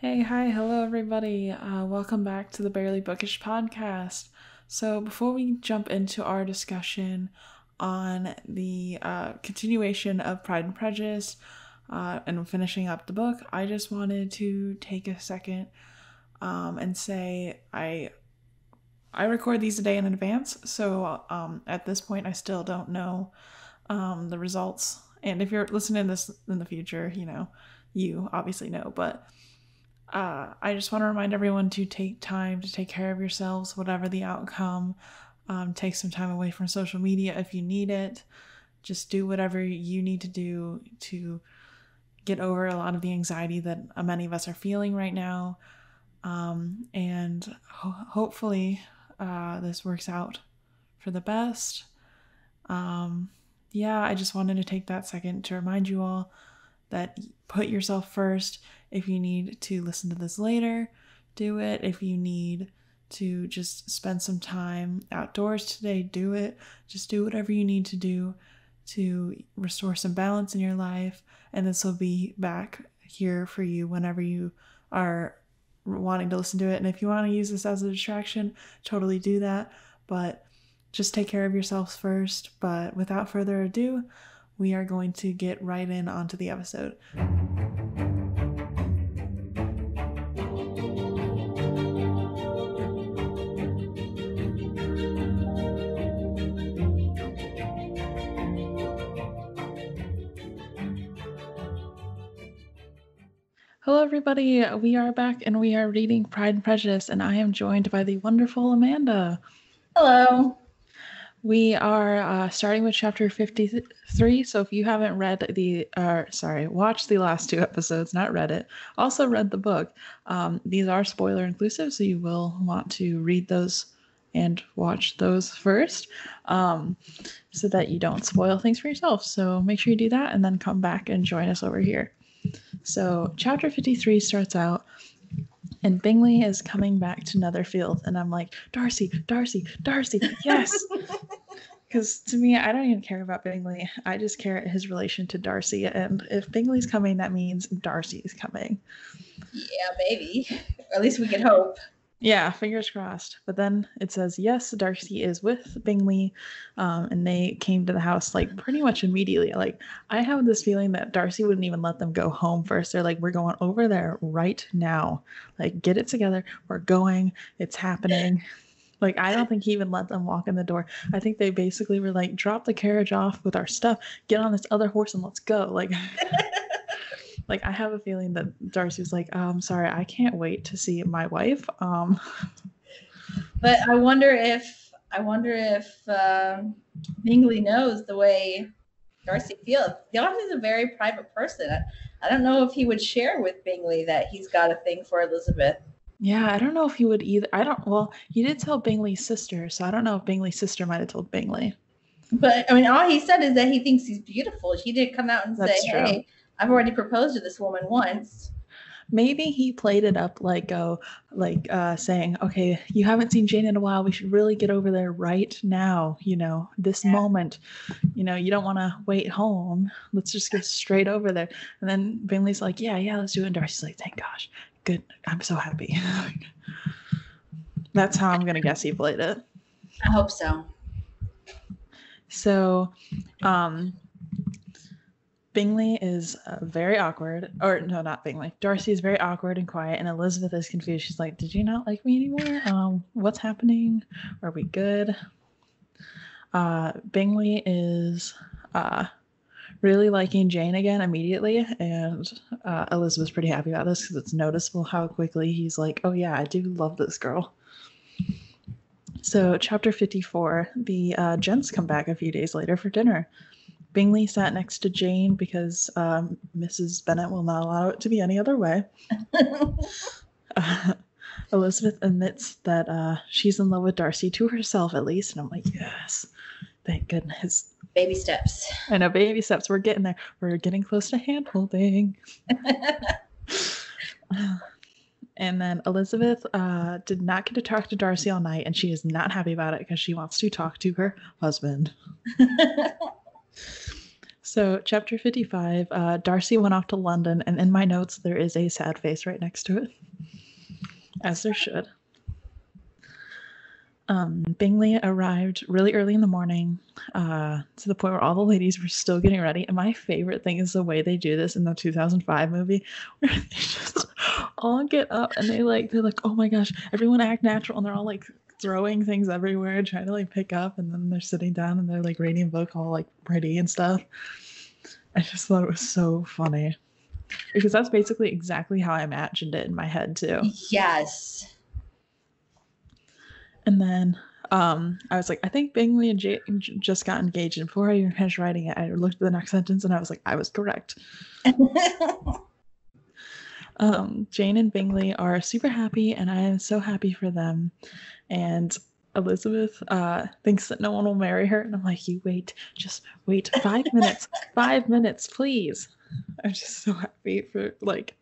Hey, hi, hello everybody. Welcome back to the Barely Bookish podcast. So, before we jump into our discussion on the continuation of Pride and Prejudice and finishing up the book, I just wanted to take a second and say I record these a day in advance, so at this point, I still don't know the results. And if you're listening to this in the future, you obviously know, but I just want to remind everyone to take time to take care of yourselves, whatever the outcome. Take some time away from social media if you need it. Just do whatever you need to do to get over a lot of the anxiety that many of us are feeling right now. And hopefully this works out for the best. Yeah, I just wanted to take that second to remind you all that put yourself first. If you need to listen to this later, do it. If you need to just spend some time outdoors today, do it. Just do whatever you need to do to restore some balance in your life. And this will be back here for you whenever you are wanting to listen to it. And if you want to use this as a distraction, totally do that. But just take care of yourselves first. But without further ado, we are going to get right in onto the episode. Hello, everybody. We are back and we are reading Pride and Prejudice, and I am joined by the wonderful Amanda. Hello. We are starting with chapter 53. So if you haven't read watched the last two episodes, not read it, also read the book, these are spoiler inclusive, so you will want to read those and watch those first so that you don't spoil things for yourself. So make sure you do that and then come back and join us over here. So chapter 53 starts out, and Bingley is coming back to Netherfield, and I'm like, Darcy, yes! Because to me, I don't even care about Bingley. I just care his relation to Darcy, and if Bingley's coming, that means Darcy's coming. Yeah, maybe. Or at least we can hope. Yeah, fingers crossed. But then it says, yes, Darcy is with Bingley, and they came to the house like pretty much immediately. Like, I have this feeling that Darcy wouldn't even let them go home first. They're like, we're going over there right now. Like, get it together. We're going. It's happening. Like, I don't think he even let them walk in the door. I think they basically were like, drop the carriage off with our stuff, get on this other horse, and let's go. Like, like, I have a feeling that Darcy was like, sorry, I can't wait to see my wife. But I wonder if Bingley knows the way Darcy feels. Darcy's a very private person. I don't know if he would share with Bingley that he's got a thing for Elizabeth. Yeah, I don't know if he would either. Well, he did tell Bingley's sister, so I don't know if Bingley's sister might have told Bingley. But I mean, all he said is that he thinks he's beautiful. He didn't come out and That's say, true. "Hey, I've already proposed to this woman once." Maybe he played it up saying, okay, you haven't seen Jane in a while. We should really get over there right now. This moment, you don't want to wait home. Let's just go straight over there. And then Bingley's like, yeah, let's do it. And Darcy's like, thank gosh. Good. I'm so happy. That's how I'm going to guess he played it. I hope so. So, Bingley is very awkward, or no, not Bingley. Darcy is very awkward and quiet, and Elizabeth is confused. She's like, did you not like me anymore? What's happening? Are we good? Bingley is really liking Jane again immediately, and Elizabeth's pretty happy about this because it's noticeable how quickly he's like, oh yeah, I do love this girl. So chapter 54, the gents come back a few days later for dinner. Bingley sat next to Jane because Mrs. Bennet will not allow it to be any other way. Elizabeth admits that she's in love with Darcy, to herself at least, and I'm like, yes, thank goodness. Baby steps. I know, baby steps. We're getting there. We're getting close to hand-holding. And then Elizabeth did not get to talk to Darcy all night, and she is not happy about it because she wants to talk to her husband. So, chapter 55, Darcy went off to London, and in my notes, there is a sad face right next to it, as there should. Bingley arrived really early in the morning, to the point where all the ladies were still getting ready. And my favorite thing is the way they do this in the 2005 movie, where they just all get up and they're like, oh my gosh, everyone act natural, and they're all like throwing things everywhere, trying to like pick up, and then they're sitting down and they're like reading a book all like pretty and stuff. I just thought it was so funny because that's basically exactly how I imagined it in my head too. Yes. And then I was like, I think Bingley and Jane just got engaged. And before I even finished writing it, I looked at the next sentence and I was like, I was correct. Jane and Bingley are super happy, and I am so happy for them. And Elizabeth thinks that no one will marry her. And I'm like, you wait, just wait 5 minutes, 5 minutes, please. I'm just so happy for like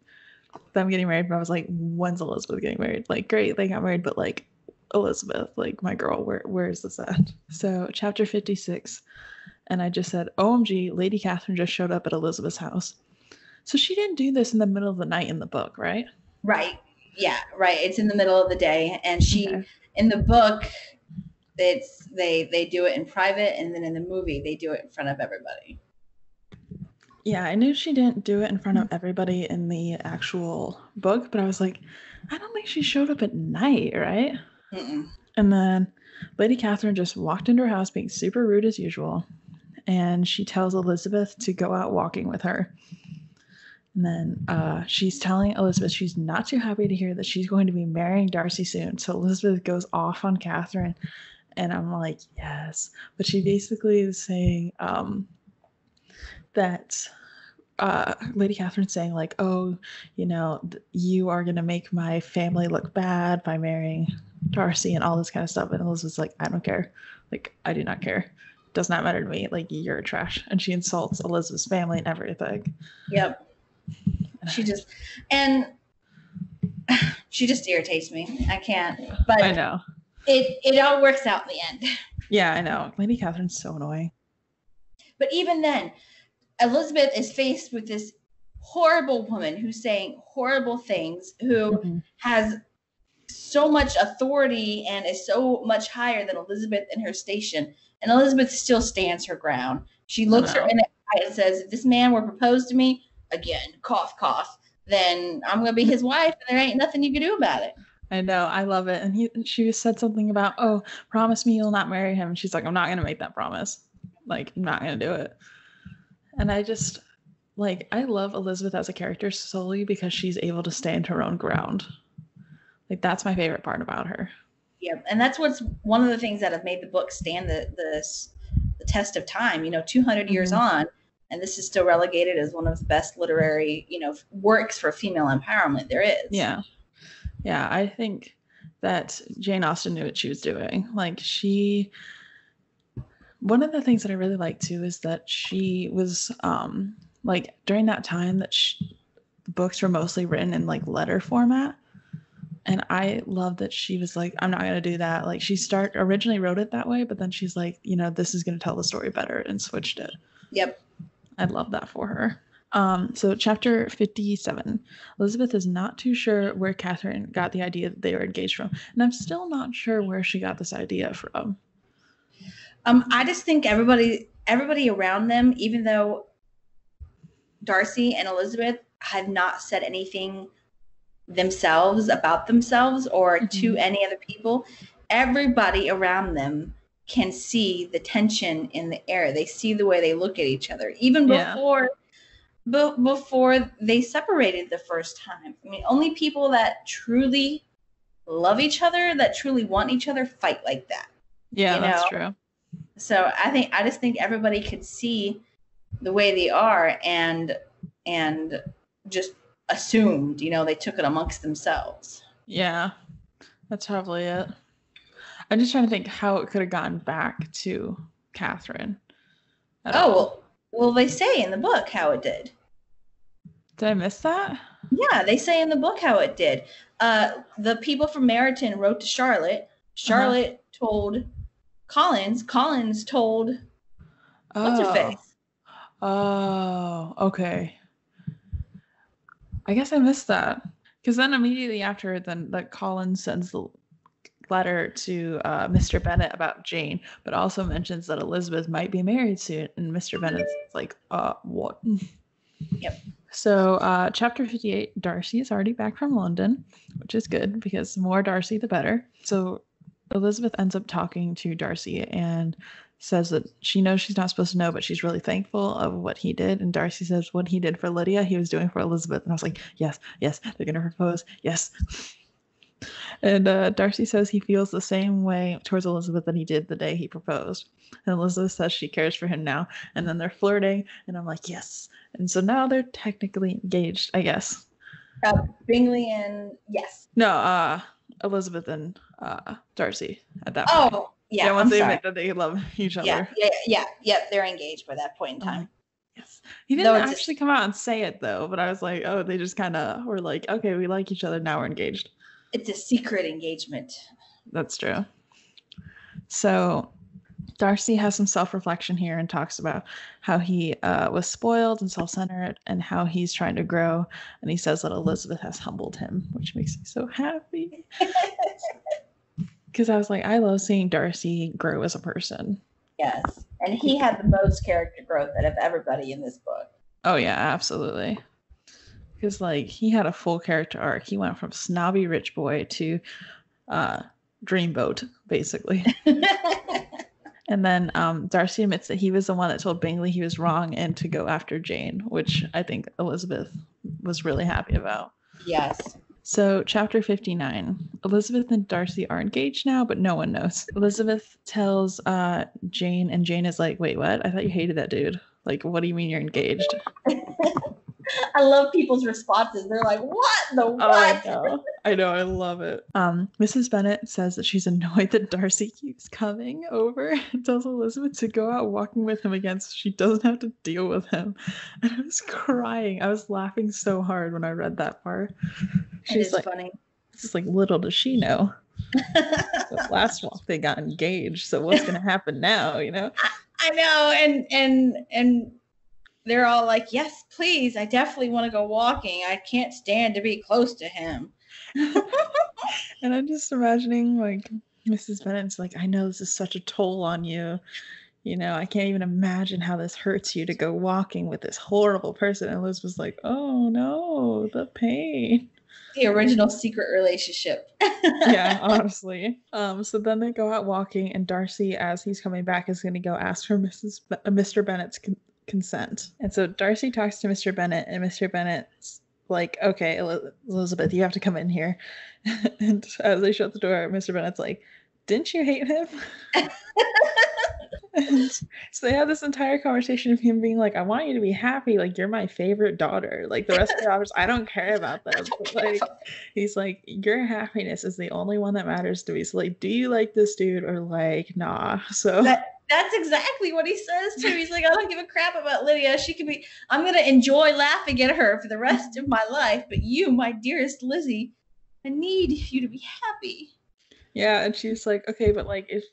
them getting married. But I was like, when's Elizabeth getting married? Like, great, they got married, but like, Elizabeth, like my girl, where is this at? So chapter 56, and I just said, OMG, Lady Catherine just showed up at Elizabeth's house. So she didn't do this in the middle of the night in the book, right? Right. Yeah, right. It's in the middle of the day, and in the book, it's they do it in private, and then in the movie they do it in front of everybody. Yeah, I knew she didn't do it in front of everybody in the actual book, but I was like, I don't think she showed up at night, right? Mm-mm. And then Lady Catherine just walked into her house being super rude as usual, and she tells Elizabeth to go out walking with her. And then she's telling Elizabeth she's not too happy to hear that she's going to be marrying Darcy soon. So Elizabeth goes off on Catherine, and I'm like, yes. But she basically is saying that Lady Catherine's saying like, oh, you know, you are going to make my family look bad by marrying Darcy and all this kind of stuff. And Elizabeth's like, I don't care. Like, I do not care. Does not matter to me. Like, you're trash. And she insults Elizabeth's family and everything. Yep. She just irritates me. I can't. But I know. It all works out in the end. Yeah, I know. Lady Catherine's so annoying. But even then, Elizabeth is faced with this horrible woman who's saying horrible things, who has so much authority and is so much higher than Elizabeth in her station. And Elizabeth still stands her ground. She looks her in the eye and says, if this man were proposed to me, again, cough, cough, then I'm going to be his wife, and there ain't nothing you can do about it. I know. I love it. And she said something about, oh, promise me you'll not marry him. And she's like, I'm not going to make that promise. Like, I'm not going to do it. And I just, like, I love Elizabeth as a character solely because she's able to stand her own ground. Like, that's my favorite part about her. Yeah, and that's what's one of the things that have made the book stand the test of time, 200 years on, and this is still relegated as one of the best literary, works for female empowerment there is. Yeah. Yeah, I think that Jane Austen knew what she was doing. Like, one of the things that I really like too is that she was like during that time that the books were mostly written in like letter format, and I love that she was like, I'm not going to do that. Like, she originally wrote it that way, but then she's like, this is going to tell the story better, and switched it. Yep. I love that for her. So chapter 57, Elizabeth is not too sure where Catherine got the idea that they were engaged from, and I'm still not sure where she got this idea from. I just think everybody around them, even though Darcy and Elizabeth had not said anything themselves about themselves or to any other people, everybody around them can see the tension in the air. They see the way they look at each other, even before they separated the first time. I mean, only people that truly love each other, that truly want each other, fight like that. Yeah, that's true. So I just think everybody could see the way they are and just assumed, they took it amongst themselves. Yeah, that's probably it. I'm just trying to think how it could have gone back to Catherine. Well, they say in the book how it did. Did I miss that? Yeah, they say in the book how it did. The people from Meryton wrote to Charlotte. Charlotte told Collins. Collins told what's her face. Oh, okay. I guess I missed that. Because then immediately after, then that Colin sends the letter to Mr. Bennet about Jane, but also mentions that Elizabeth might be married soon. And Mr. Bennet's like, what? Yep. So, chapter 58, Darcy is already back from London, which is good because the more Darcy, the better. So, Elizabeth ends up talking to Darcy and says that she knows she's not supposed to know, but she's really thankful of what he did. And Darcy says what he did for Lydia, he was doing for Elizabeth. And I was like, yes, they're going to propose. Yes. And Darcy says he feels the same way towards Elizabeth that he did the day he proposed. And Elizabeth says she cares for him now. And then they're flirting. And I'm like, yes. And so now they're technically engaged, I guess. Bingley and yes. No, Elizabeth and Darcy at that point. Oh, yeah. Once they admit that they love each other. Yeah. They're engaged by that point in time. Yes. He didn't actually come out and say it though, but I was like, oh, they just kind of were like, okay, we like each other, now we're engaged. It's a secret engagement. That's true. So Darcy has some self-reflection here and talks about how he was spoiled and self-centered and how he's trying to grow. And he says that Elizabeth has humbled him, which makes me so happy. Because I was like, I love seeing Darcy grow as a person. Yes. And he had the most character growth out of everybody in this book. Oh, yeah, absolutely. Because, like, he had a full character arc. He went from snobby rich boy to dreamboat, basically. And then Darcy admits that he was the one that told Bingley he was wrong and to go after Jane, which I think Elizabeth was really happy about. Yes. So, chapter 59. Elizabeth and Darcy are engaged now, but no one knows. Elizabeth tells Jane, and Jane is like, wait, what? I thought you hated that dude. Like, what do you mean you're engaged? I love people's responses. They're like, what the what? Oh, I know. I love it. Mrs. Bennet says that she's annoyed that Darcy keeps coming over and tells Elizabeth to go out walking with him again so she doesn't have to deal with him. And I was crying. I was laughing so hard when I read that part. She's like, funny. This is like, little does she know. So last walk they got engaged. So what's going to happen now, you know? I know. And they're all like, yes, please. I definitely want to go walking. I can't stand to be close to him. And I'm just imagining, like, Mrs. Bennet's like, I know this is such a toll on you. You know, I can't even imagine how this hurts you to go walking with this horrible person. And Liz was like, oh, no, the pain. The original secret relationship. Yeah, honestly. So then they go out walking, and Darcy, as he's coming back, is going to go ask for Mr. Bennet's consent. And so Darcy talks to Mr. Bennet, and Mr. Bennet's like, okay, Elizabeth, you have to come in here. And as they shut the door, Mr. Bennet's like, didn't you hate him? And so they have this entire conversation of him being like, I want you to be happy, like, you're my favorite daughter. Like, the rest of the daughters, I don't care about them. But, like, he's like, your happiness is the only one that matters to me. So, like, do you like this dude or, like, nah? So that's exactly what he says too. He's like, I don't give a crap about Lydia. She can be, I'm going to enjoy laughing at her for the rest of my life. But you, my dearest Lizzie, I need you to be happy. Yeah. And she's like, okay, but like, if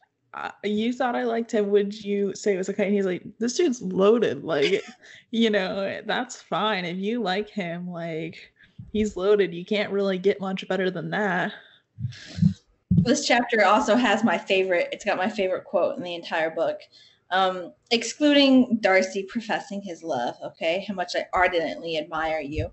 you thought I liked him, would you say it was okay? And he's like, this dude's loaded. Like, you know, that's fine. If you like him, like, he's loaded. You can't really get much better than that. This chapter also has my favorite, it's got my favorite quote in the entire book. Excluding Darcy professing his love, okay, how much I ardently admire you.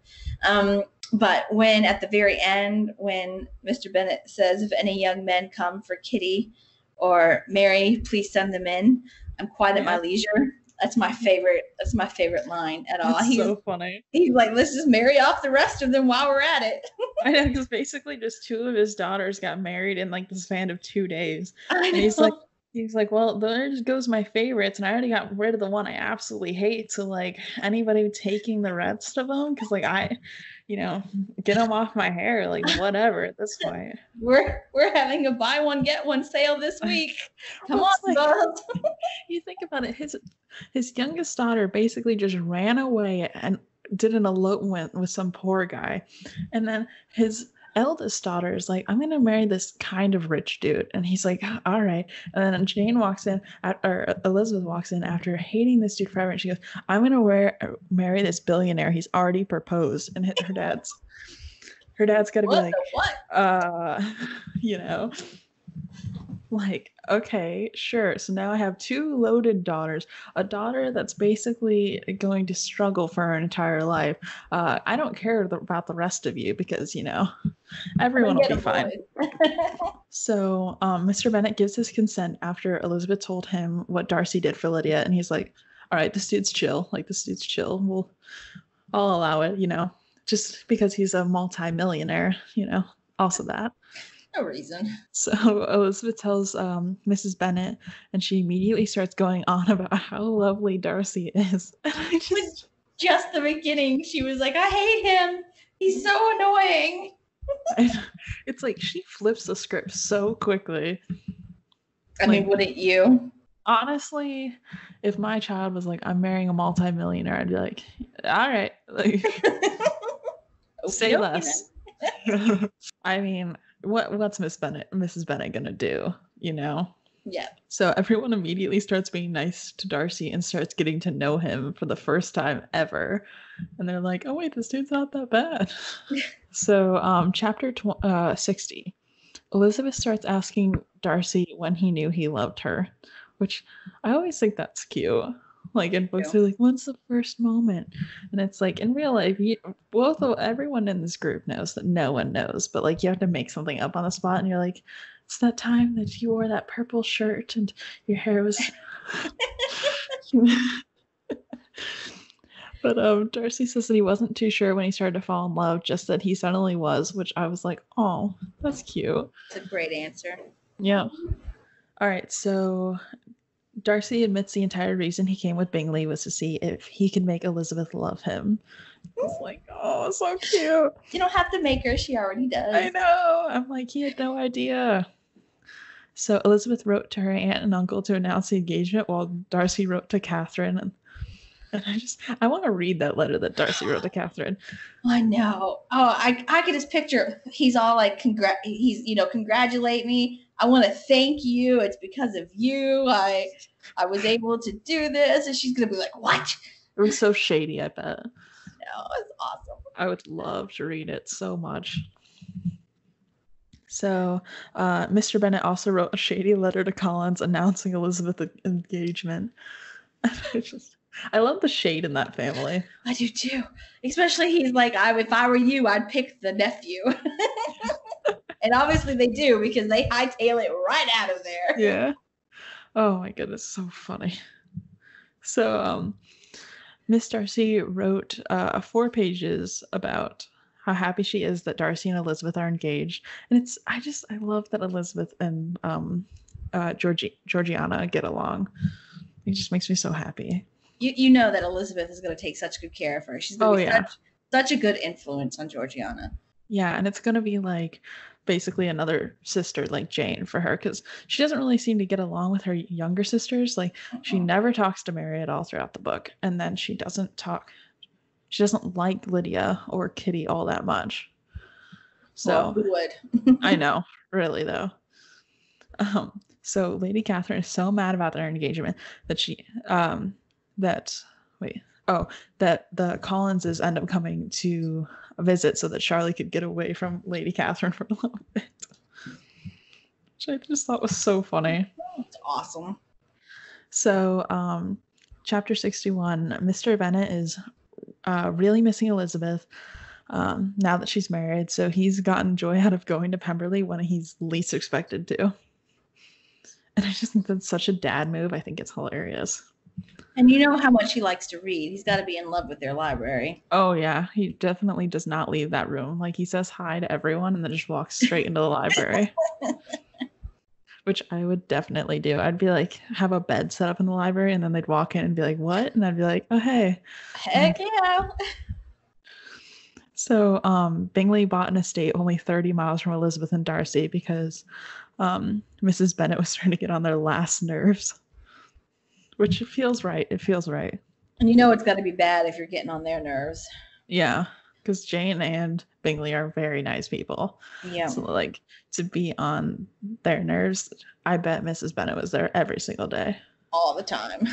But when at the very end, when Mr. Bennet says, if any young men come for Kitty or Mary, please send them in. I'm quite at my leisure. That's my favorite. That's my favorite line at all. He's so funny. He's like, let's just marry off the rest of them while we're at it. I know, because basically just two of his daughters got married in like the span of 2 days. And he's like, well, there just goes my favorites, and I already got rid of the one I absolutely hate. So like, anybody taking the rest of them, because like I, you know, get them off my hair, like whatever at this point. We're having a buy one get one sale this week. Come on, girls. You think about it, his youngest daughter basically just ran away and did an elopement with some poor guy, and then his eldest daughter is like, I'm gonna marry this kind of rich dude, and he's like, all right. And then Jane walks in, or Elizabeth walks in after hating this dude forever, and she goes, I'm gonna marry this billionaire. He's already proposed, and her dad's got to be like, you know, like, okay, sure. So now I have two loaded daughters, a daughter that's basically going to struggle for her entire life. I don't care about the rest of you because, everyone will be fine. So Mr. Bennet gives his consent after Elizabeth told him what Darcy did for Lydia. And he's like, all right, this dude's chill. I'll allow it, just because he's a multi-millionaire, also that. No reason. So Elizabeth tells Mrs. Bennet, and she immediately starts going on about how lovely Darcy is. And I just the beginning, she was like, I hate him. He's so annoying. It's like she flips the script so quickly. I mean, wouldn't you? Honestly, if my child was like, I'm marrying a multi-millionaire, I'd be like, all right, like, say less. I mean, what's Mrs. Bennet gonna do, Yeah. So everyone immediately starts being nice to Darcy and starts getting to know him for the first time ever, and they're like, oh wait, this dude's not that bad. So chapter 60, Elizabeth starts asking Darcy when he knew he loved her, which I always think that's cute. Like in books, they're like, when's the first moment? And it's like, in real life, everyone in this group knows that no one knows, but like you have to make something up on the spot, and you're like, it's that time that you wore that purple shirt and your hair was But Darcy says that he wasn't too sure when he started to fall in love, just that he suddenly was, which I was like, oh, that's cute. It's a great answer. Yeah. All right, so Darcy admits the entire reason he came with Bingley was to see if he could make Elizabeth love him. It's like, oh, so cute. You don't have to make her. She already does. I know. I'm like, he had no idea. So Elizabeth wrote to her aunt and uncle to announce the engagement while Darcy wrote to Catherine. And I want to read that letter that Darcy wrote to Catherine. I know. Oh, I could just picture he's all like, congratulate me. I want to thank you. It's because of you. I was able to do this. And she's going to be like, what? It was so shady, I bet. No, it's awesome. I would love to read it so much. So Mr. Bennet also wrote a shady letter to Collins announcing Elizabeth's engagement. I love the shade in that family. I do too. Especially he's like, if I were you, I'd pick the nephew. And obviously they do because they hightail it right out of there. Yeah. Oh my goodness, so funny. So Miss Darcy wrote 4 pages about how happy she is that Darcy and Elizabeth are engaged. And I love that Elizabeth and Georgiana get along. It just makes me so happy. You know that Elizabeth is going to take such good care of her. She's going to be such a good influence on Georgiana. Yeah, and it's going to be like basically another sister like Jane for her, because she doesn't really seem to get along with her younger sisters. Like she never talks to Mary at all throughout the book, and then she doesn't like Lydia or Kitty all that much. So who would? I know, really though. So Lady Catherine is so mad about their engagement that that the Collinses end up coming to visit so that Charlie could get away from Lady Catherine for a little bit. Which I just thought was so funny. It's awesome. So chapter 61, Mr. Bennet is really missing Elizabeth now that she's married, so he's gotten joy out of going to Pemberley when he's least expected to. And I just think that's such a dad move. I think it's hilarious. And you know how much he likes to read. He's got to be in love with their library. Oh, yeah. He definitely does not leave that room. Like, he says hi to everyone and then just walks straight into the library. Which I would definitely do. I'd be like, have a bed set up in the library, and then they'd walk in and be like, what? And I'd be like, oh, hey. Heck yeah. So Bingley bought an estate only 30 miles from Elizabeth and Darcy because Mrs. Bennet was trying to get on their last nerves. Which it feels right. It feels right. And you know it's got to be bad if you're getting on their nerves. Yeah. because Jane and Bingley are very nice people. Yeah. So like to be on their nerves, I bet Mrs. Bennet was there every single day. All the time.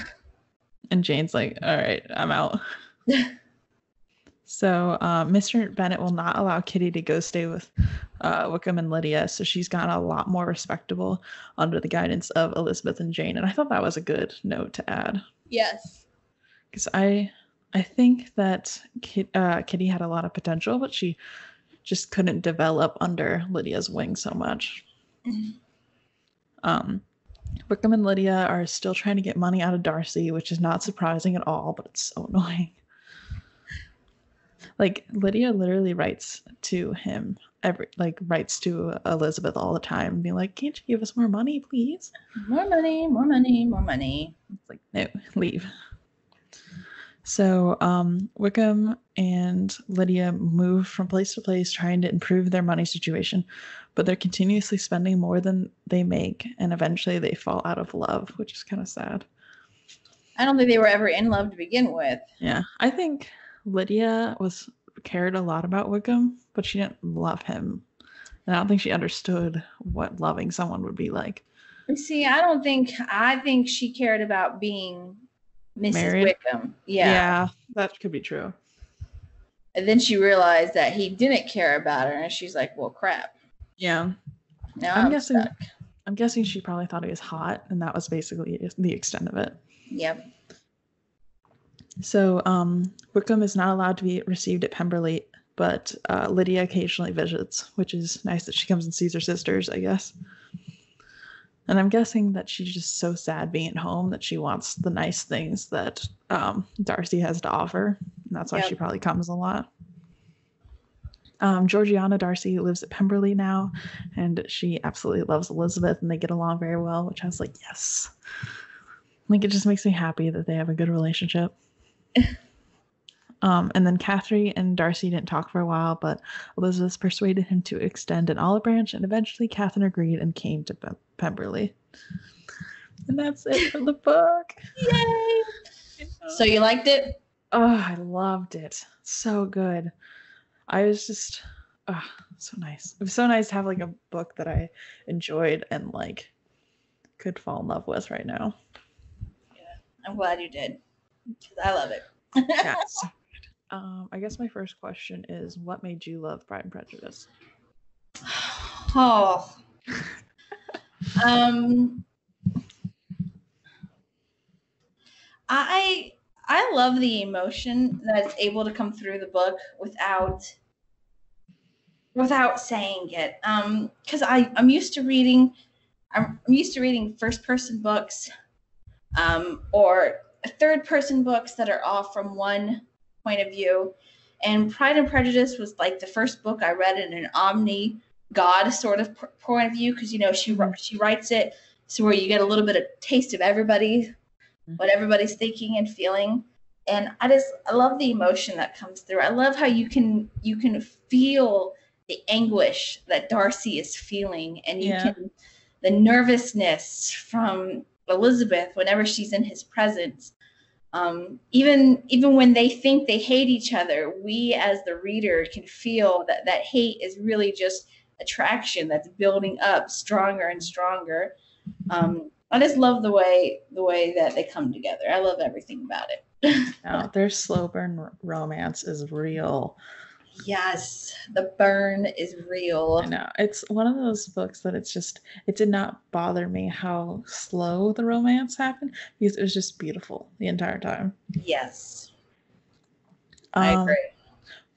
And Jane's like, all right, I'm out. So Mr. Bennet will not allow Kitty to go stay with Wickham and Lydia. So she's gotten a lot more respectable under the guidance of Elizabeth and Jane. And I thought that was a good note to add. Yes. Because I think that Kitty had a lot of potential, but she just couldn't develop under Lydia's wing so much. Wickham and Lydia are still trying to get money out of Darcy, which is not surprising at all, but it's so annoying. Like Lydia literally writes to him writes to Elizabeth all the time, being like, "Can't you give us more money, please? More money, more money, more money." It's like, no, leave. So Wickham and Lydia move from place to place trying to improve their money situation, but they're continuously spending more than they make, and eventually they fall out of love, which is kind of sad. I don't think they were ever in love to begin with. Yeah, I think Lydia cared a lot about Wickham, but she didn't love him. And I don't think she understood what loving someone would be like. See, I think she cared about being Mrs. Married? Wickham. Yeah, that could be true. And then she realized that he didn't care about her, and she's like, well, crap. Yeah. Now I'm guessing she probably thought he was hot, and that was basically the extent of it. Yep. So Wickham is not allowed to be received at Pemberley, but Lydia occasionally visits, which is nice that she comes and sees her sisters, I guess. And I'm guessing that she's just so sad being at home that she wants the nice things that Darcy has to offer. And that's why she probably comes a lot. Georgiana Darcy lives at Pemberley now, and she absolutely loves Elizabeth, and they get along very well, which I was like, yes. Like, it just makes me happy that they have a good relationship. And then Catherine and Darcy didn't talk for a while, but Elizabeth persuaded him to extend an olive branch, and eventually Catherine agreed and came to Pemberley. And that's it for the book. Yay! So you liked it? Oh, I loved it. So good. I was just, so nice. It was so nice to have like a book that I enjoyed and like could fall in love with right now. Yeah, I'm glad you did, because I love it. Yeah, so good. I guess my first question is, what made you love Pride and Prejudice? Oh. I love the emotion that's able to come through the book without saying it. Because I'm used to reading first person books, or third person books that are all from one point of view. And Pride and Prejudice was like the first book I read in an omni God sort of point of view, because she writes it so where you get a little bit of taste of what everybody's thinking and feeling. And I love the emotion that comes through. I love how you can feel the anguish that Darcy is feeling, and the nervousness from Elizabeth whenever she's in his presence. Even when they think they hate each other, we as the reader can feel that hate is really just attraction that's building up stronger and stronger. I just love the way that they come together. I love everything about it. Their slow burn romance is real. Yes, the burn is real. I know. It's one of those books that it did not bother me how slow the romance happened, because it was just beautiful the entire time. Yes. I agree.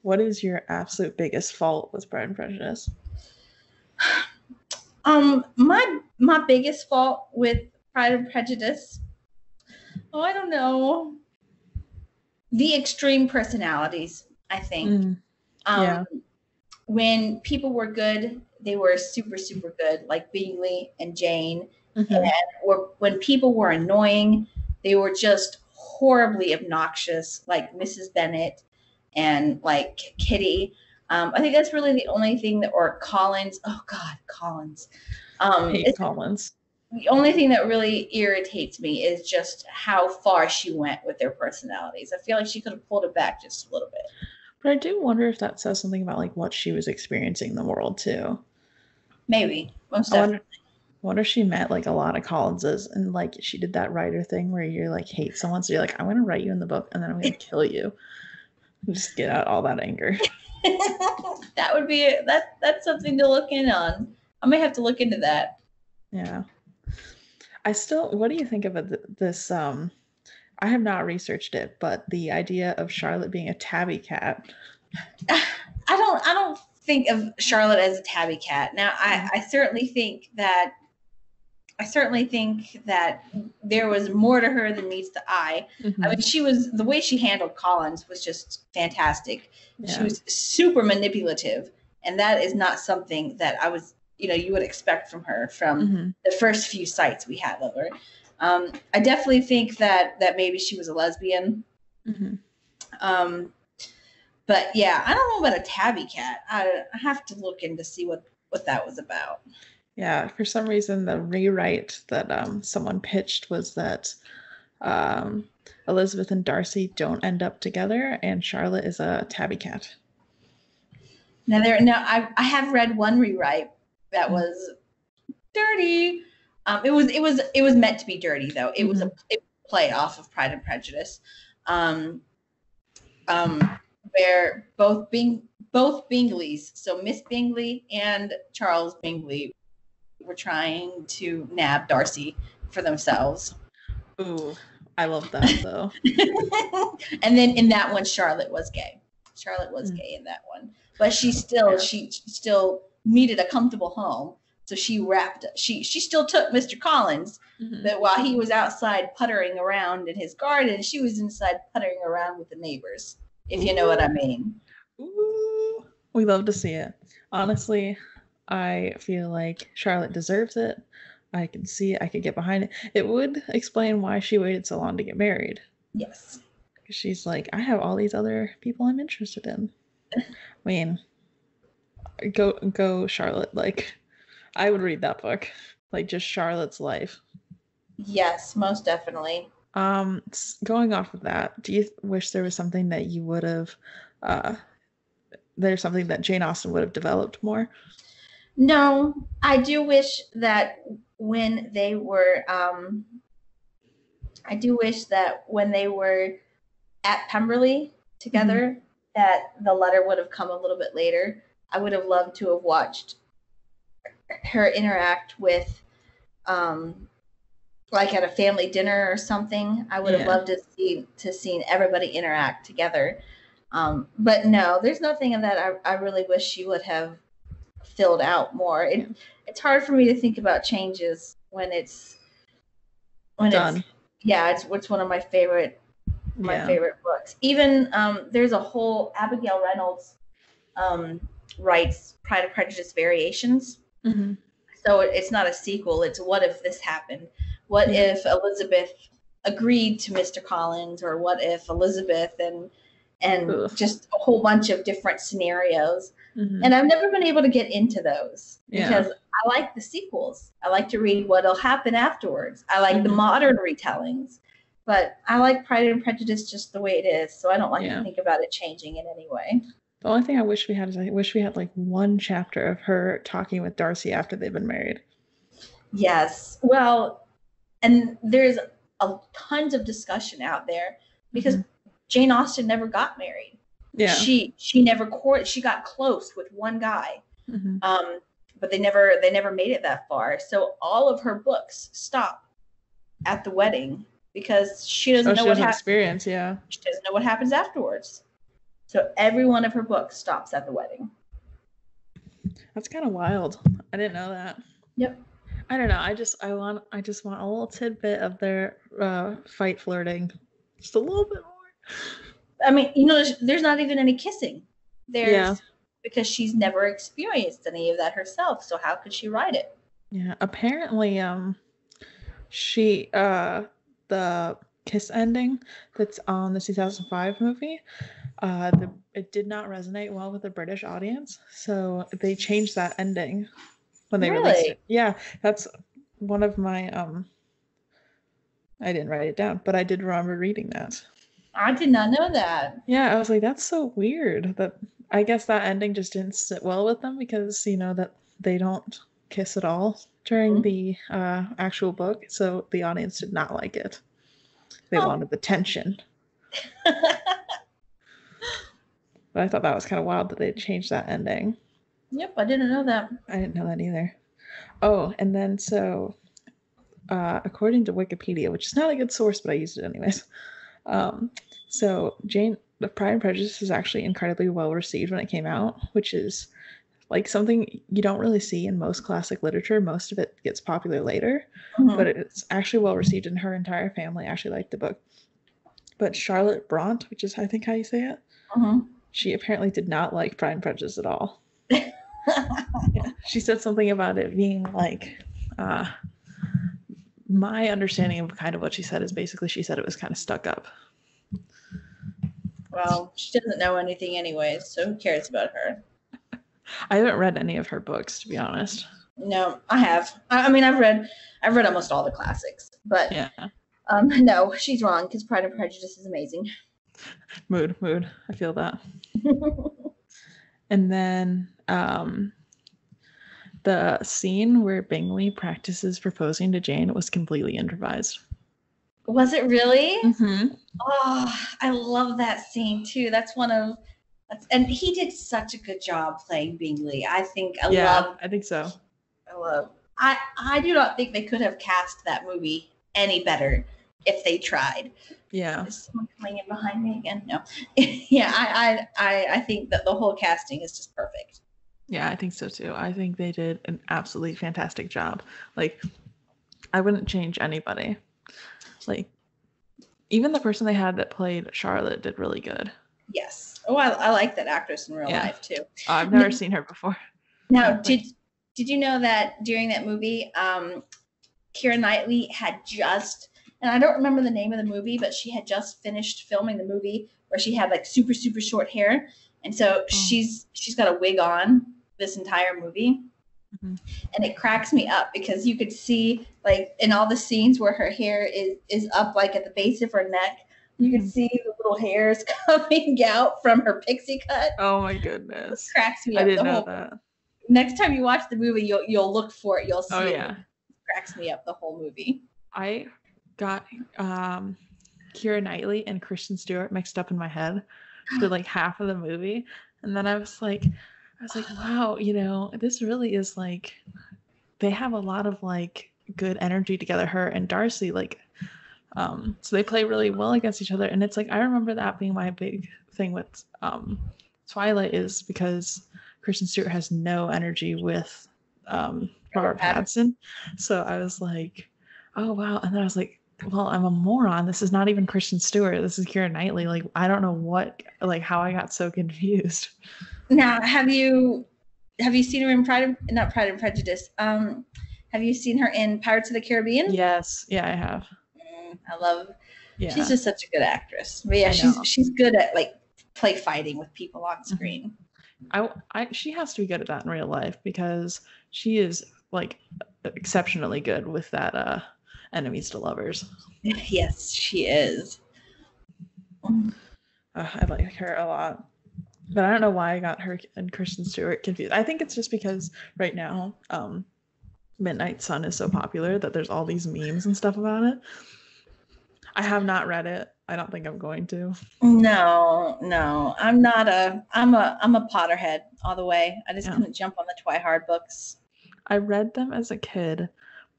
What is your absolute biggest fault with Pride and Prejudice? My biggest fault with Pride and Prejudice, I don't know. The extreme personalities, I think. When people were good, they were super, super good, like Bingley and Jane. Mm-hmm. And when people were annoying, they were just horribly obnoxious, like Mrs. Bennet and like Kitty. I think that's really the only thing or Collins. Oh God, Collins. Collins. The only thing that really irritates me is just how far she went with their personalities. I feel like she could have pulled it back just a little bit. But I do wonder if that says something about like what she was experiencing in the world too. Maybe, most I definitely. wonder if she met like a lot of Collinses and like she did that writer thing where you're like hate someone, so you're like, I'm gonna write you in the book and then I'm gonna kill you. And just get out all that anger. That would be that's something to look in on. I may have to look into that. Yeah. What do you think of this I have not researched it, but the idea of Charlotte being a tabby cat. I don't think of Charlotte as a tabby cat. Now I certainly think that there was more to her than meets the eye. Mm-hmm. I mean, the way she handled Collins was just fantastic. Yeah. She was super manipulative, and that is not something that you would expect from her from the first few sights we had of her. I definitely think that maybe she was a lesbian. But yeah, I don't know about a tabby cat. I have to look in to see what that was about. Yeah, for some reason, the rewrite that someone pitched was that Elizabeth and Darcy don't end up together, and Charlotte is a tabby cat. Now, I have read one rewrite that was dirty. It was meant to be dirty though. It was a play off of Pride and Prejudice, where both Bingleys, so Miss Bingley and Charles Bingley, were trying to nab Darcy for themselves. Ooh, I love that though. And then in that one, Charlotte was gay. Charlotte was gay in that one, but she still needed a comfortable home. So she still took Mr. Collins, but while he was outside puttering around in his garden, she was inside puttering around with the neighbors, if you know what I mean. Ooh, we love to see it. Honestly, I feel like Charlotte deserves it. I can see it. I could get behind it. It would explain why she waited so long to get married. Yes. Because she's like, I have all these other people I'm interested in. I mean, go Charlotte. Like, I would read that book. Like, just Charlotte's life. Yes, most definitely. Going off of that, do you wish there was something that you would have, there's something that Jane Austen would have developed more? No, I do wish that when they were, at Pemberley together, that the letter would have come a little bit later. I would have loved to have watched her interact with, like at a family dinner or something. I would have loved to see everybody interact together. But no, there's nothing of that. I really wish she would have filled out more. It's hard for me to think about changes when it's done. It's one of my favorite books. Even there's a whole Abigail Reynolds writes Pride and Prejudice variations. So it's not a sequel. It's what if this happened? What if Elizabeth agreed to Mr. Collins, or what if Elizabeth and just a whole bunch of different scenarios. And I've never been able to get into those because I like the sequels. I like to read what'll happen afterwards. I like the modern retellings, but I like Pride and Prejudice just the way it is. So I don't like to think about it changing in any way. The only thing I wish we had is I wish we had like one chapter of her talking with Darcy after they've been married. Yes. Well, and there's tons of discussion out there because Jane Austen never got married. Yeah. She never she got close with one guy. But they never made it that far. So all of her books stop at the wedding because she doesn't know what happens. She doesn't know what happens afterwards. So every one of her books stops at the wedding. That's kind of wild. I didn't know that. Yep. I don't know. I just want a little tidbit of their fight flirting, just a little bit more. I mean, there's not even any kissing. Because she's never experienced any of that herself. So how could she write it? Yeah. Apparently, she the kiss ending that's on the 2005 movie, it did not resonate well with the British audience, so they changed that ending when they released it. Yeah, that's one of my I didn't write it down, but I did remember reading that. I did not know that. Yeah, I was like, that's so weird. That I guess that ending just didn't sit well with them because that they don't kiss at all during Mhm. the actual book, so the audience did not like it. They Oh. wanted the tension. But I thought that was kind of wild that they changed that ending. Yep, I didn't know that. I didn't know that either. Oh, and then so according to Wikipedia, which is not a good source, but I used it anyways. So the Pride and Prejudice is actually incredibly well received when it came out, which is like something you don't really see in most classic literature. Most of it gets popular later, but Mhm. it's actually well received, and her entire family actually liked the book. But Charlotte Bronte, which is I think how you say it, Mhm. she apparently did not like Pride and Prejudice at all. Yeah, she said something about it being like, uh, my understanding of kind of what she said is basically she said it was kind of stuck up. Well, she doesn't know anything anyways, so who cares about her? I haven't read any of her books, to be honest. No, I have. I mean, I've read almost all the classics, but Yeah, no, she's wrong because Pride and Prejudice is amazing. mood. I feel that. And then the scene where Bingley practices proposing to Jane was completely improvised. Was it really? Mm-hmm. Oh, I love that scene too. And he did such a good job playing Bingley. I think Yeah, I think so. I love. I do not think they could have cast that movie any better if they tried. Yeah. Is someone coming in behind me again? No. Yeah, I think that the whole casting is just perfect. Yeah, I think so too. I think they did an absolutely fantastic job. Like, I wouldn't change anybody. Like, even the person they had that played Charlotte did really good. Yes. Oh, I like that actress in real Yeah. life too. I've never seen her before. Now, did you know that during that movie, Keira Knightley had just, and I don't remember the name of the movie, but she had just finished filming the movie where she had like super super short hair, and so she's got a wig on this entire movie. Mm-hmm. And it cracks me up because you could see like in all the scenes where her hair is up like at the base of her neck, you can see the little hairs coming out from her pixie cut. Oh my goodness. It cracks me up. I didn't know that. Next time you watch the movie, you'll look for it. You'll see it. Yeah. It cracks me up the whole movie. I got Keira Knightley and Kristen Stewart mixed up in my head for like half of the movie. And then I was like, wow, this really is like, they have a lot of like good energy together, her and Darcy, like, so they play really well against each other. And it's like, I remember that being my big thing with Twilight, is because Kristen Stewart has no energy with Robert Pattinson. So I was like, oh wow. And then I was like, well, I'm a moron. This is not even Kristen Stewart. This is Keira Knightley. Like, I don't know how I got so confused. Now, have you seen her in not Pride and Prejudice? Have you seen her in Pirates of the Caribbean? Yes. Yeah, I have. I love. Yeah. She's just such a good actress. But yeah, she's good at like play fighting with people on screen. She has to be good at that in real life because she is like exceptionally good with that enemies to lovers. Yes, she is. I like her a lot. But I don't know why I got her and Kristen Stewart confused. I think it's just because right now, Midnight Sun is so popular that there's all these memes and stuff about it. I have not read it. I don't think I'm going to. No, I'm a Potterhead all the way. I just couldn't jump on the Twihard books. I read them as a kid,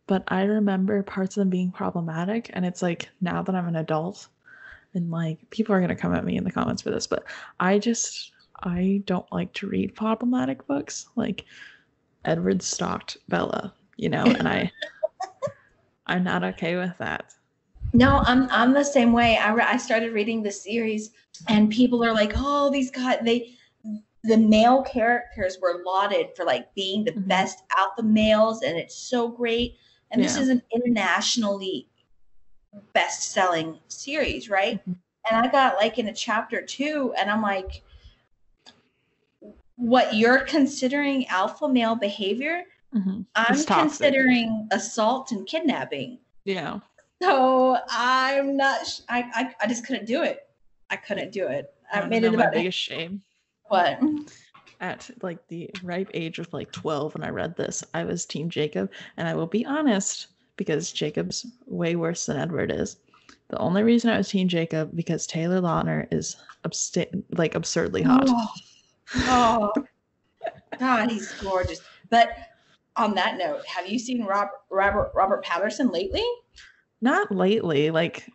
but I remember parts of them being problematic, and it's like now that I'm an adult, and like people are gonna come at me in the comments for this, but I don't like to read problematic books. Like Edward stalked Bella, and I'm not okay with that. No, I'm the same way. I started reading the series, and people are like, "Oh, these guys, the male characters were lauded for like being the best alpha males, and it's so great." And this is an internationally best-selling series, right? And I got like in a chapter 2, and I'm like, "What you're considering alpha male behavior, I'm considering assault and kidnapping." Yeah. So I'm not. I just couldn't do it. I couldn't do it. I I made know it my about biggest shame. what? At like the ripe age of like 12 when I read this, I was Team Jacob, and I will be honest, because Jacob's way worse than Edward is. The only reason I was Team Jacob because Taylor Lautner is absurdly hot. Oh, God, he's gorgeous. But on that note, have you seen Robert Patterson lately? Not lately. Like,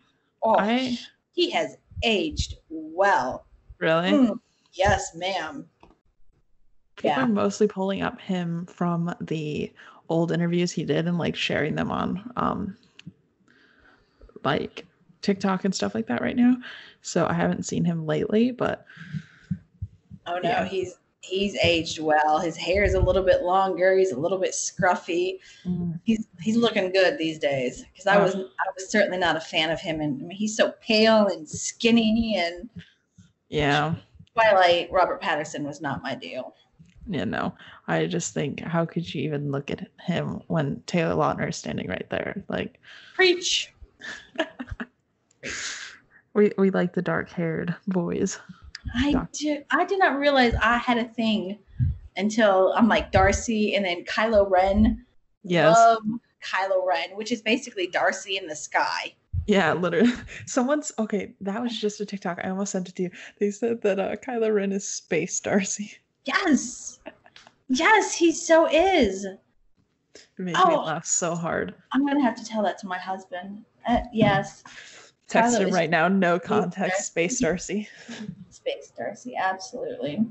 he has aged well. Really? Yes, ma'am. People are mostly pulling up him from the old interviews he did and like sharing them on like TikTok and stuff like that right now. So I haven't seen him lately, but oh no, yeah. He's aged well. His hair is a little bit longer. He's a little bit scruffy. He's looking good these days. Because I was certainly not a fan of him, and I mean, he's so pale and skinny, and Twilight Robert Patterson was not my deal. Yeah, no. I just think, how could you even look at him when Taylor Lautner is standing right there? Like, preach. we like the dark-haired boys. I did not realize I had a thing until I'm like Darcy and then Kylo Ren. Yes. Love Kylo Ren, which is basically Darcy in the sky. Yeah, literally. That was just a TikTok. I almost sent it to you. They said that Kylo Ren is Space Darcy. Yes. Yes, he so is. It made me laugh so hard. I'm going to have to tell that to my husband. Yes. Text him right now. No context. Space Darcy. Space Darcy. Absolutely.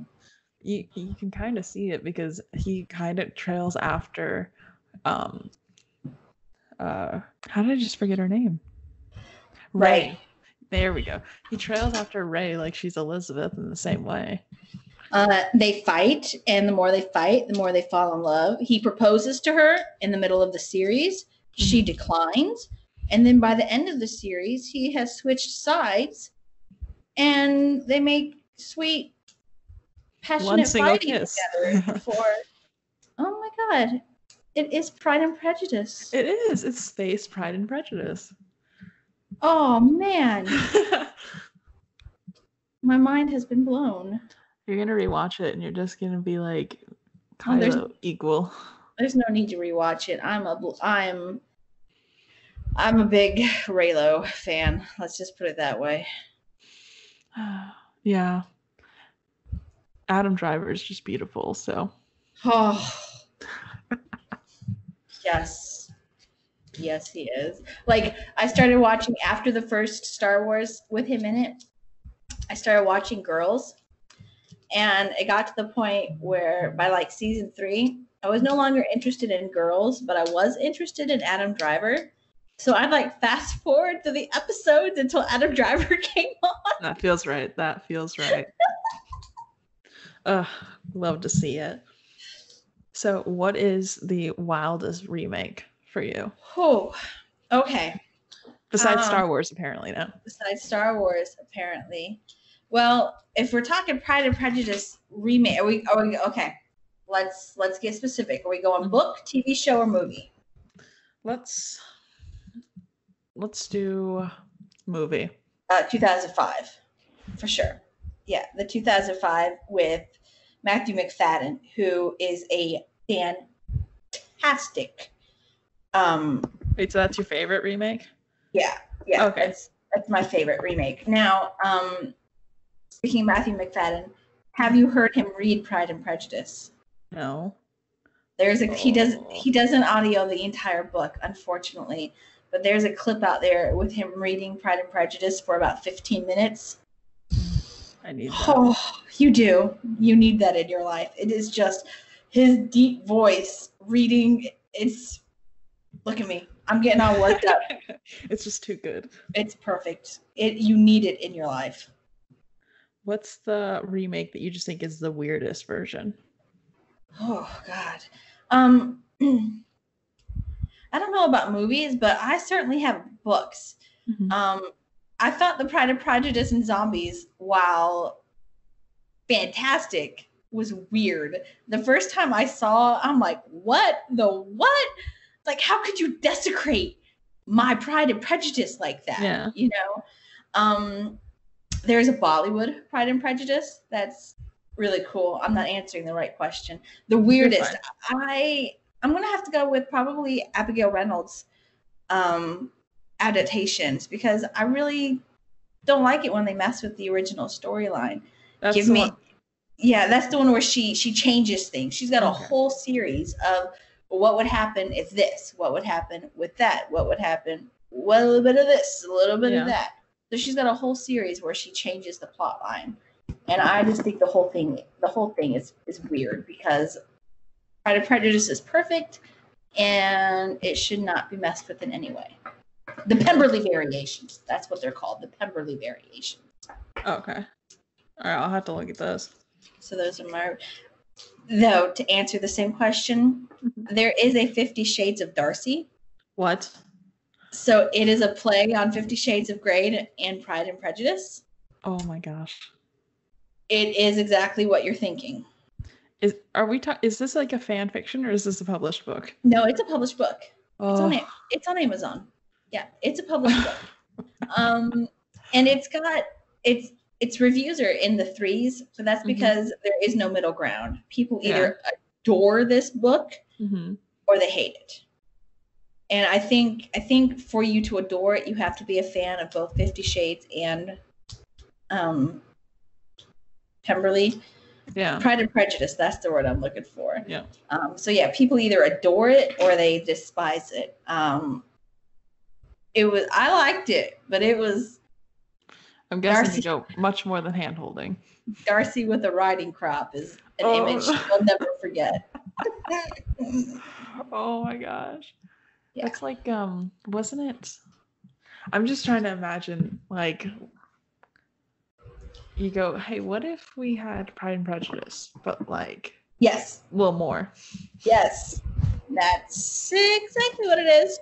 You can kind of see it because he kind of trails after how did I just forget her name? Rey. There we go. He trails after Rey like she's Elizabeth in the same way. They fight, and the more they fight, the more they fall in love. He proposes to her in the middle of the series. She declines. And then by the end of the series, he has switched sides, and they make sweet, passionate fighting together before. Oh my God. It is Pride and Prejudice. It is. It's Space Pride and Prejudice. Oh, man. My mind has been blown. You're going to rewatch it, and you're just going to be like, Kylo equal. There's no need to rewatch it. I'm a big Reylo fan. Let's just put it that way. Yeah. Adam Driver is just beautiful, so. Oh. Yes. Yes, he is. Like, I started watching after the first Star Wars with him in it. I started watching Girls. And it got to the point where by like season 3, I was no longer interested in Girls, but I was interested in Adam Driver. So I'd like fast forward to the episodes until Adam Driver came on. That feels right. Love to see it. So what is the wildest remake for you? Oh, okay. Besides Star Wars, apparently, no. Besides Star Wars, apparently. Well, if we're talking Pride and Prejudice remake, are we okay? Let's get specific. Are we going book, TV show, or movie? Let's do movie. 2005, for sure. Yeah, the 2005 with Matthew McFadden, who is a fantastic. Wait, so that's your favorite remake? Yeah. Okay. That's my favorite remake. Now, speaking of Matthew McFadden, have you heard him read Pride and Prejudice? No. He doesn't audio the entire book, unfortunately, but there's a clip out there with him reading Pride and Prejudice for about 15 minutes. I need that. Oh, you do. You need that in your life. It is just his deep voice reading. Look at me. I'm getting all worked up. It's just too good. It's perfect. You need it in your life. What's the remake that you just think is the weirdest version? Oh, God. I don't know about movies, but I certainly have books. Mm-hmm. I thought the Pride and Prejudice and Zombies, while fantastic, was weird. The first time I saw, I'm like, what? Like, how could you desecrate my Pride and Prejudice like that? Yeah. You know? There's a Bollywood Pride and Prejudice that's really cool. I'm not answering the right question. The weirdest, I'm gonna have to go with probably Abigail Reynolds adaptations, because I really don't like it when they mess with the original storyline. That's the one. Yeah, that's the one where she changes things. She's got a whole series of what would happen if this, what would happen with that, what would happen, a little bit of this, a little bit of that. So she's got a whole series where she changes the plot line. And I just think the whole thing is weird, because Pride and Prejudice is perfect and it should not be messed with in any way. The Pemberley variations, that's what they're called, the Pemberley variations. Okay. All right, I'll have to look at those. So those are my... Though, to answer the same question, there is a 50 Shades of Darcy. What? So it is a play on 50 Shades of Grey and Pride and Prejudice. Oh my gosh. It is exactly what you're thinking. Is this like a fan fiction, or is this a published book? No, it's a published book. Oh. It's on Amazon. Yeah, it's a published book. And its reviews are in the 3s, but that's because there is no middle ground. People either adore this book or they hate it. And I think for you to adore it, you have to be a fan of both 50 Shades and Pemberley. Yeah. Pride and Prejudice, that's the word I'm looking for. Yeah. So yeah, people either adore it or they despise it. I liked it, but it was... I'm guessing you go much more than hand holding. Darcy with a riding crop is an image you'll never forget. Oh my gosh. Yeah. It's like, wasn't it? I'm just trying to imagine, like, you go, hey, what if we had Pride and Prejudice, but like, yes, a little more. Yes, that's exactly what it is.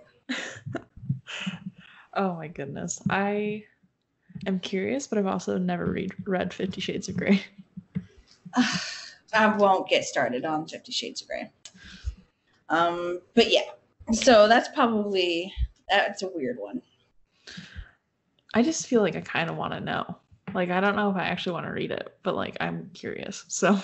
Oh my goodness. I am curious, but I've also never read 50 Shades of Grey. I won't get started on 50 Shades of Grey. But yeah, so that's a weird one. I just feel like I kind of want to know. Like, I don't know if I actually want to read it, but like, I'm curious. So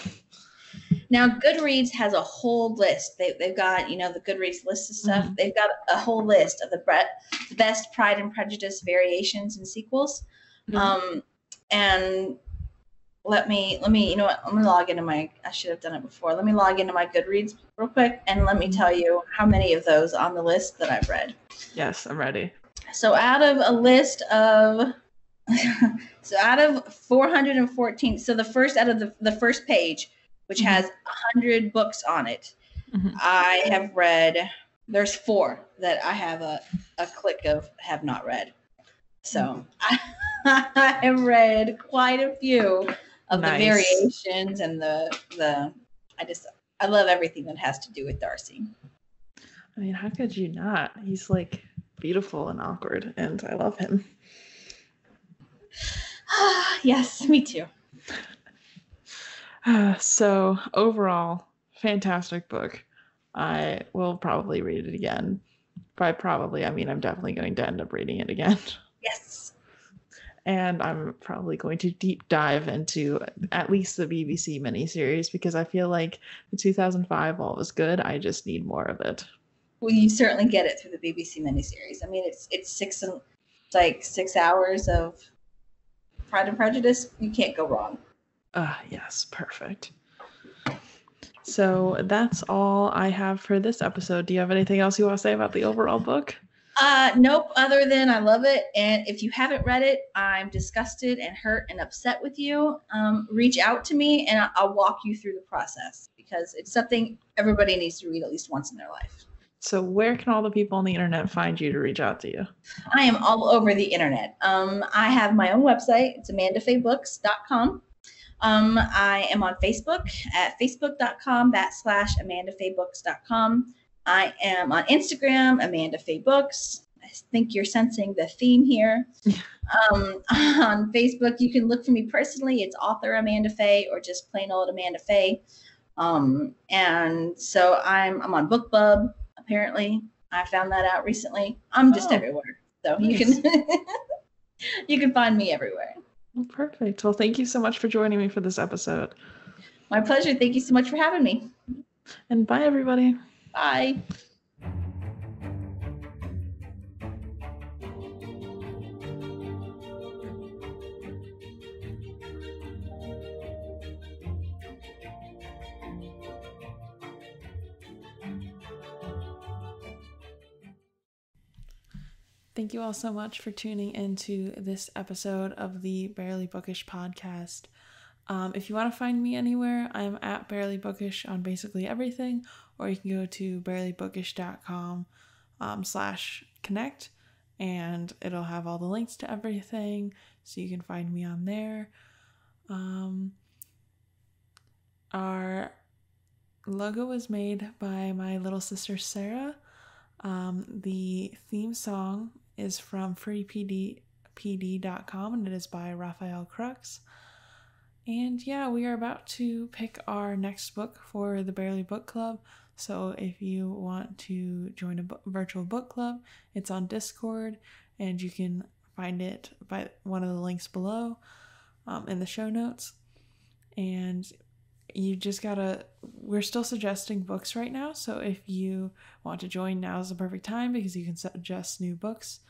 now Goodreads has a whole list. They've got, the Goodreads list of stuff. They've got a whole list of the best Pride and Prejudice variations and sequels. And let me, you know what? Let me log into I should have done it before. Let me log into my Goodreads real quick, and let me tell you how many of those on the list that I've read. Yes, I'm ready. So out of a list of, out of 414, so the first out of the first page, which has 100 books on it, I have read, there's 4 that I have a click of have not read. So I have read quite a few of the variations and I love everything that has to do with Darcy. I mean, how could you not? He's like beautiful and awkward, and I love him. Yes, me too. So overall, fantastic book. I will probably read it again. By probably, I mean I'm definitely going to end up reading it again. Yes. And I'm probably going to deep dive into at least the BBC miniseries, because I feel like the 2005, while it was good, I just need more of it. Well, you certainly get it through the BBC miniseries. I mean, it's 6 hours of Pride and Prejudice. You can't go wrong. Yes, perfect. So that's all I have for this episode. Do you have anything else you want to say about the overall book? Nope, other than I love it. And if you haven't read it, I'm disgusted and hurt and upset with you. Reach out to me and I'll walk you through the process, because it's something everybody needs to read at least once in their life. So where can all the people on the internet find you to reach out to you? I am all over the internet. I have my own website. It's amandafaybooks.com. I am on Facebook at facebook.com/amandafaybooks.com. I am on Instagram, Amanda Faye Books. I think you're sensing the theme here. On Facebook, you can look for me personally. It's author Amanda Faye, or just plain old Amanda Faye. And so I'm on BookBub, apparently. I found that out recently. I'm just everywhere. So nice. You can find me everywhere. Perfect. Well, thank you so much for joining me for this episode. My pleasure. Thank you so much for having me. And bye, everybody. Bye. Thank you all so much for tuning into this episode of the Barely Bookish podcast. If you want to find me anywhere, I'm at Barely Bookish on basically everything, or you can go to barelybookish.com /connect, and it'll have all the links to everything, so you can find me on there. Our logo was made by my little sister Sarah. The theme song is from freepd.com, and it is by Raphael Crux. And yeah, we are about to pick our next book for the Barely Book Club. So if you want to join a virtual book club, it's on Discord, and you can find it by one of the links below in the show notes. And you just gotta, we're still suggesting books right now, so if you want to join, now is the perfect time because you can suggest new books.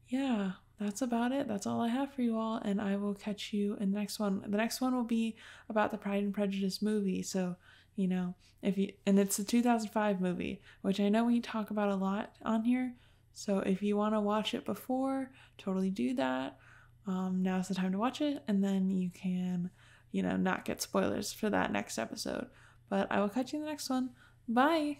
Yeah, that's about it. That's all I have for you all, and I will catch you in the next one. The next one will be about the Pride and Prejudice movie, so and it's a 2005 movie, which I know we talk about a lot on here, so if you want to watch it before, totally do that. Now's the time to watch it, and then you can not get spoilers for that next episode. But I will catch you in the next one. Bye!